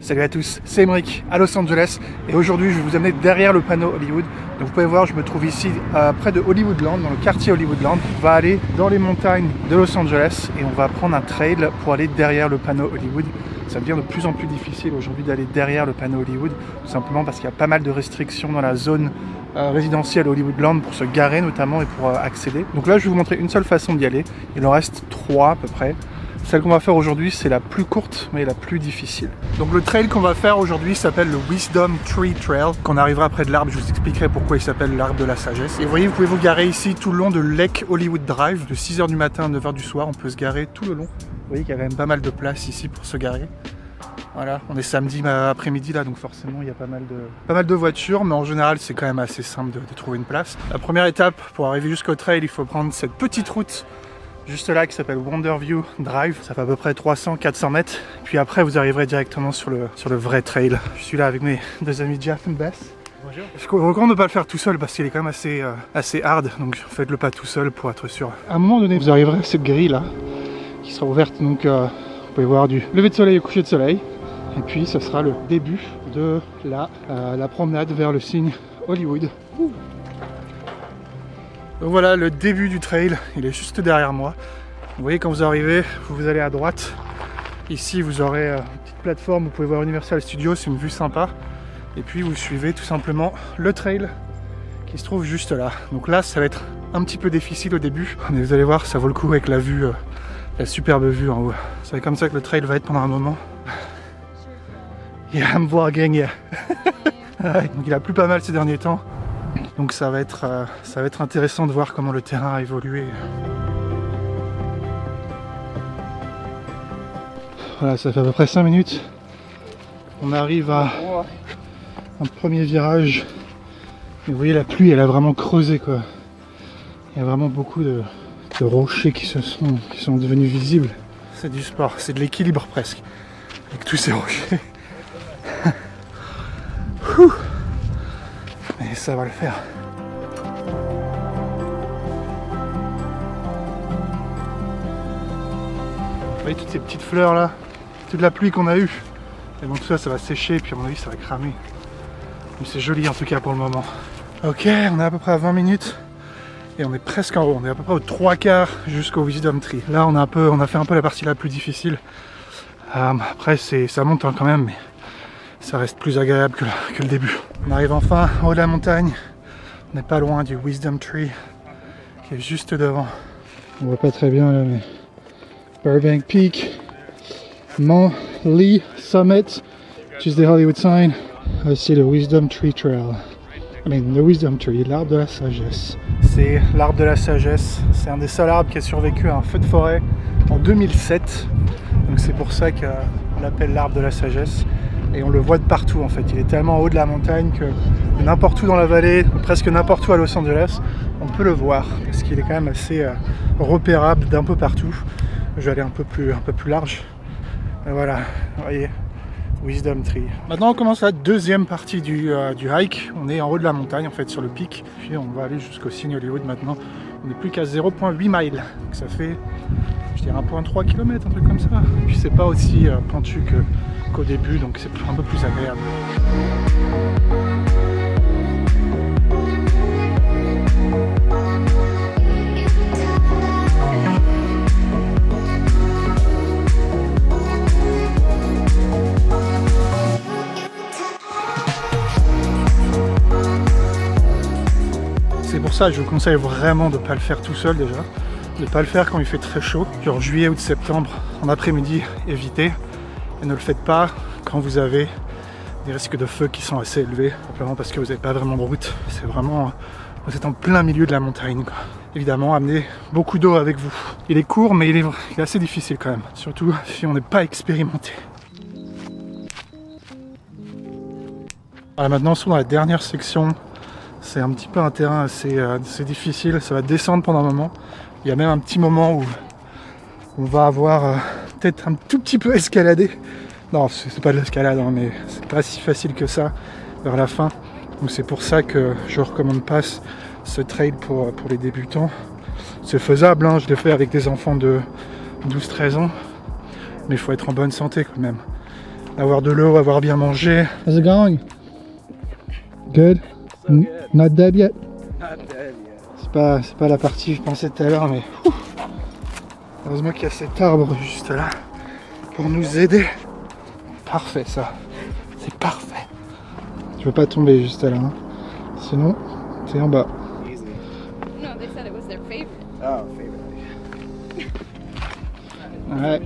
Salut à tous, c'est Emeric à Los Angeles et aujourd'hui je vais vous amener derrière le panneau Hollywood. Donc vous pouvez voir, je me trouve ici près de Hollywoodland, dans le quartier Hollywoodland. On va aller dans les montagnes de Los Angeles et on va prendre un trail pour aller derrière le panneau Hollywood. Ça devient de plus en plus difficile aujourd'hui d'aller derrière le panneau Hollywood, tout simplement parce qu'il y a pas mal de restrictions dans la zone résidentielle Hollywoodland pour se garer notamment et pour accéder. Donc là je vais vous montrer une seule façon d'y aller, il en reste 3 à peu près. Celle qu'on va faire aujourd'hui, c'est la plus courte, mais la plus difficile. Donc le trail qu'on va faire aujourd'hui s'appelle le Wisdom Tree Trail. Quand on arrivera près de l'arbre, je vous expliquerai pourquoi il s'appelle l'arbre de la sagesse. Et vous voyez, vous pouvez vous garer ici tout le long de Lake Hollywood Drive. De 6h du matin à 9h du soir, on peut se garer tout le long. Vous voyez qu'il y a quand même pas mal de place ici pour se garer. Voilà, on est samedi après-midi là, donc forcément il y a pas mal de voitures, mais en général c'est quand même assez simple de trouver une place. La première étape, pour arriver jusqu'au trail, il faut prendre cette petite route juste là qui s'appelle Wonderview Drive. Ça fait à peu près 300-400 mètres. Puis après vous arriverez directement sur le vrai trail. Je suis là avec mes deux amis Jeff et Bess. Bonjour. Je vous recommande de ne pas le faire tout seul parce qu'il est quand même assez hard. Donc faites-le pas tout seul pour être sûr. À un moment donné vous arriverez à cette grille là qui sera ouverte. Donc vous pouvez voir du lever de soleil au coucher de soleil. Et puis ce sera le début de la promenade vers le signe Hollywood. Donc voilà le début du trail, il est juste derrière moi. Vous voyez quand vous arrivez, vous allez à droite. Ici vous aurez une petite plateforme, vous pouvez voir Universal Studios, c'est une vue sympa. Et puis vous suivez tout simplement le trail qui se trouve juste là. Donc là ça va être un petit peu difficile au début, mais vous allez voir ça vaut le coup avec la vue, la superbe vue en haut. C'est comme ça que le trail va être pendant un moment. Yeah, I'm vlogging, yeah. Donc il a plu pas mal ces derniers temps. Donc ça va être intéressant de voir comment le terrain a évolué. Voilà, ça fait à peu près 5 minutes. On arrive à un premier virage. Et vous voyez la pluie, elle a vraiment creusé quoi. Il y a vraiment beaucoup de rochers qui sont devenus visibles. C'est du sport, c'est de l'équilibre presque. Avec tous ces rochers. Et ça va le faire. Vous voyez toutes ces petites fleurs là, toute la pluie qu'on a eue. Et donc tout ça va sécher et puis à mon avis ça va cramer. Mais c'est joli en tout cas pour le moment. Ok, on est à peu près à 20 minutes et on est presque en haut. On est à peu près aux 3/4 jusqu'au Wisdom Tree. Là on a fait un peu la partie la plus difficile. Après ça monte quand même, mais ça reste plus agréable que le début. On arrive enfin en haut de la montagne. On n'est pas loin du Wisdom Tree qui est juste devant. On voit pas très bien là, mais Burbank Peak, Mount Lee Summit, just the Hollywood sign. Voici le Wisdom Tree Trail. Le Wisdom Tree, l'arbre de la sagesse. C'est l'arbre de la sagesse. C'est un des seuls arbres qui a survécu à un feu de forêt en 2007. Donc c'est pour ça qu'on l'appelle l'arbre de la sagesse. Et on le voit de partout en fait, il est tellement en haut de la montagne que n'importe où dans la vallée, presque n'importe où à Los Angeles, on peut le voir parce qu'il est quand même assez repérable d'un peu partout. Je vais aller un peu plus large. Et voilà, vous voyez, Wisdom Tree. Maintenant on commence la deuxième partie du hike. On est en haut de la montagne en fait, sur le pic. Puis on va aller jusqu'au signe Hollywood maintenant. On n'est plus qu'à 0,8 miles. Donc ça fait, je dirais 1,3 km, un truc comme ça. Et puis c'est pas aussi pointu qu'au début, donc c'est un peu plus agréable. C'est pour ça que je vous conseille vraiment de ne pas le faire tout seul déjà, de ne pas le faire quand il fait très chaud, genre juillet ou septembre, en après-midi, évitez. Et ne le faites pas quand vous avez des risques de feu qui sont assez élevés, simplement parce que vous n'avez pas vraiment de route. C'est vraiment, vous êtes en plein milieu de la montagne, quoi. Évidemment, amenez beaucoup d'eau avec vous. Il est court, mais il est assez difficile quand même, surtout si on n'est pas expérimenté. Voilà, maintenant, on se trouve dans la dernière section. C'est un petit peu un terrain assez difficile, ça va descendre pendant un moment. Il y a même un petit moment où on va avoir peut-être un tout petit peu escaladé. Non, c'est pas de l'escalade, hein, mais c'est pas si facile que ça vers la fin. Donc c'est pour ça que je recommande pas ce trail pour les débutants. C'est faisable, hein, je l'ai fait avec des enfants de 12-13 ans, mais il faut être en bonne santé quand même. avoir de l'eau, avoir bien mangé. How's it going? Good? So good. Not dead yet? Not dead yet. C'est pas la partie que je pensais tout à l'heure, mais heureusement qu'il y a cet arbre juste là pour nous aider. Parfait ça, c'est parfait. Tu veux pas tomber juste là, hein. Sinon t'es en bas. Easy. No, they said it was their favorite. Oh, favorite. Ouais,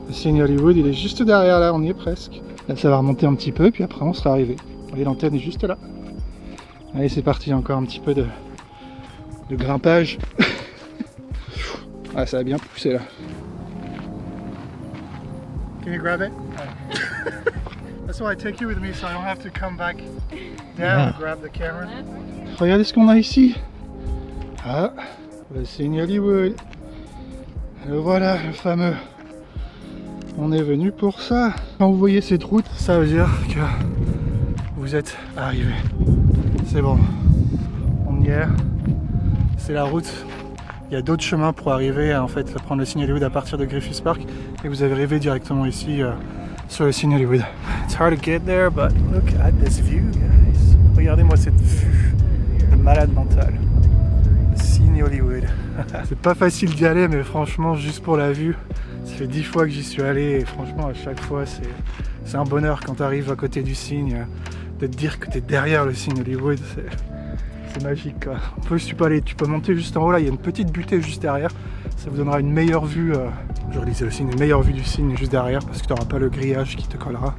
le signe Hollywood il est juste derrière là, on y est presque. Là ça va remonter un petit peu, puis après on sera arrivé. Vous voyez l'antenne est juste là. Allez c'est parti, encore un petit peu de grimpage. Ah ça a bien poussé là. Can you grab it? That's why I take you with me so I don't have to come back down and grab the camera. Regardez ce qu'on a ici. Ah, le signe Hollywood. Le voilà, le fameux. On est venu pour ça. Quand vous voyez cette route, ça veut dire que vous êtes arrivé. C'est bon. On y est. C'est la route. Il y a d'autres chemins pour arriver à prendre le signe Hollywood à partir de Griffith Park et vous arrivez directement ici sur le signe Hollywood. It's hard to get there, but look at this view, guys. Regardez-moi cette vue de malade mental. Le signe Hollywood. C'est pas facile d'y aller, mais franchement, juste pour la vue, ça fait 10 fois que j'y suis allé et franchement, à chaque fois, c'est un bonheur quand tu arrives à côté du signe, de te dire que tu es derrière le signe Hollywood. C'est magique quoi. En plus tu peux monter juste en haut là, il y a une petite butée juste derrière. Ça vous donnera une meilleure vue, je relisais le signe, une meilleure vue du signe juste derrière parce que tu n'auras pas le grillage qui te collera.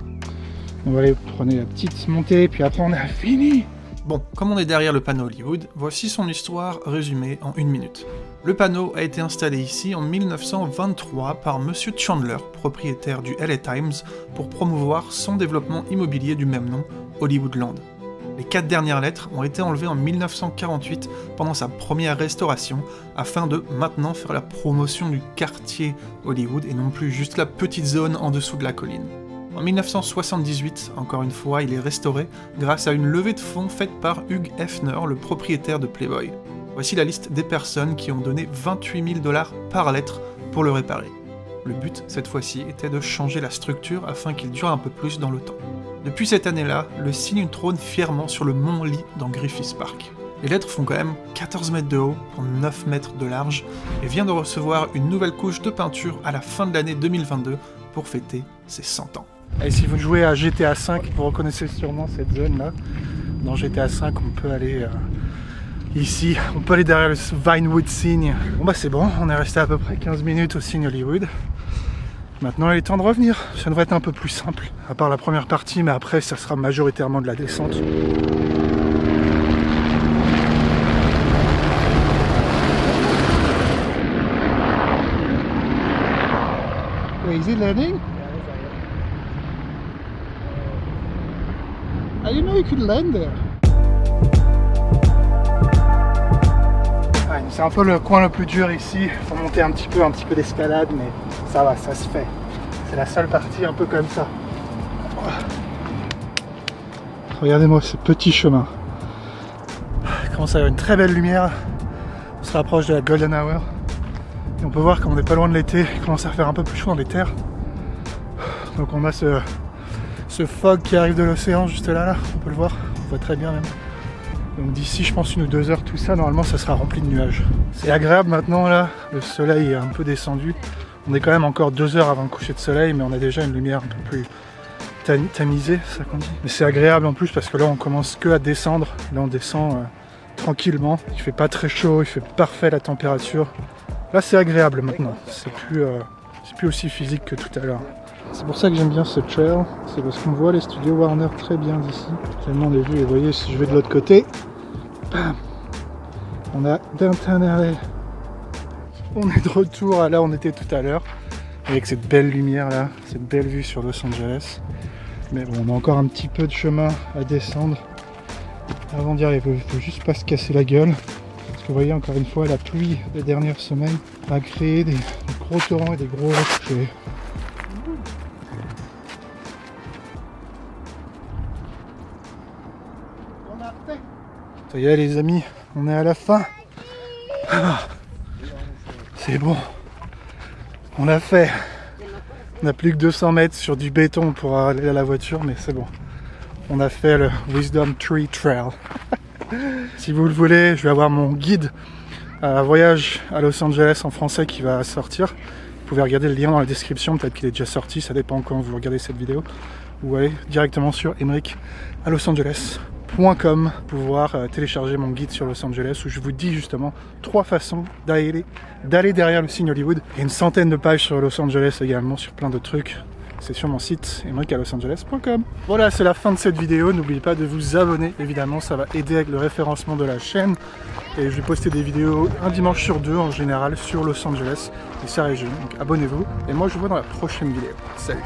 On va aller prendre la petite montée puis après on a fini. Bon, comme on est derrière le panneau Hollywood, voici son histoire résumée en 1 minute. Le panneau a été installé ici en 1923 par Monsieur Chandler, propriétaire du LA Times, pour promouvoir son développement immobilier du même nom, Hollywoodland. Les 4 dernières lettres ont été enlevées en 1948 pendant sa première restauration, afin de maintenant faire la promotion du quartier Hollywood et non plus juste la petite zone en dessous de la colline. En 1978, encore une fois, il est restauré grâce à une levée de fonds faite par Hugh Hefner, le propriétaire de Playboy. Voici la liste des personnes qui ont donné 28 000 $ par lettre pour le réparer. Le but, cette fois-ci, était de changer la structure afin qu'il dure un peu plus dans le temps. Depuis cette année-là, le signe trône fièrement sur le mont Lee dans Griffith Park. Les lettres font quand même 14 mètres de haut pour 9 mètres de large et vient de recevoir une nouvelle couche de peinture à la fin de l'année 2022 pour fêter ses 100 ans. Et si vous jouez à GTA V, vous reconnaissez sûrement cette zone-là. Dans GTA V, on peut aller ici, on peut aller derrière le Vinewood signe. Bon bah c'est bon, on est resté à peu près 15 minutes au signe Hollywood. Maintenant il est temps de revenir, ça devrait être un peu plus simple, à part la première partie, mais après ça sera majoritairement de la descente. Wait, is it landing? I didn't know you could land there. Ouais, c'est un peu le coin le plus dur ici, il faut monter un petit peu d'escalade, mais ça va, ça se fait. C'est la seule partie un peu comme ça. Regardez-moi ce petit chemin. Il commence à y avoir une très belle lumière. On se rapproche de la Golden Hour. Et on peut voir qu'on n'est pas loin de l'été, il commence à faire un peu plus chaud dans les terres. Donc on a ce fog qui arrive de l'océan juste là, on peut le voir, on voit très bien même. Donc d'ici je pense 1 ou 2 heures tout ça, normalement ça sera rempli de nuages. C'est agréable maintenant là, le soleil est un peu descendu. On est quand même encore 2 heures avant le coucher de soleil, mais on a déjà une lumière un peu plus tamisée, c'est ça qu'on dit. Mais c'est agréable en plus parce que là on commence que à descendre, là on descend tranquillement. Il fait pas très chaud, il fait parfait la température. Là c'est agréable maintenant, c'est plus aussi physique que tout à l'heure. C'est pour ça que j'aime bien ce trail, c'est parce qu'on voit les studios Warner très bien d'ici. Tellement des vues, et vous voyez, si je vais de l'autre côté, bam, on a Downtown LA. On est de retour à là où on était tout à l'heure, avec cette belle lumière là, cette belle vue sur Los Angeles. Mais bon, on a encore un petit peu de chemin à descendre avant d'y arriver. Il faut juste pas se casser la gueule. Parce que vous voyez, encore une fois, la pluie des dernières semaines a créé des gros torrents et des gros rochers. Ça y est les amis, on est à la fin. Ah, c'est bon. On l'a fait. On n'a plus que 200 mètres sur du béton pour aller à la voiture, mais c'est bon. On a fait le Wisdom Tree Trail. Si vous le voulez, je vais avoir mon guide voyage à Los Angeles en français qui va sortir. Vous pouvez regarder le lien dans la description, peut-être qu'il est déjà sorti, ça dépend quand vous regardez cette vidéo. Ou allez directement sur emeric@losangeles.com pour pouvoir télécharger mon guide sur Los Angeles où je vous dis justement 3 façons d'aller derrière le signe Hollywood. Et une centaine de pages sur Los Angeles également, sur plein de trucs. C'est sur mon site emeric@losangeles.com. Voilà, c'est la fin de cette vidéo. N'oubliez pas de vous abonner, évidemment, ça va aider avec le référencement de la chaîne. Et je vais poster des vidéos un dimanche sur 2 en général sur Los Angeles et sa région. Donc abonnez-vous. Et moi, je vous vois dans la prochaine vidéo. Salut!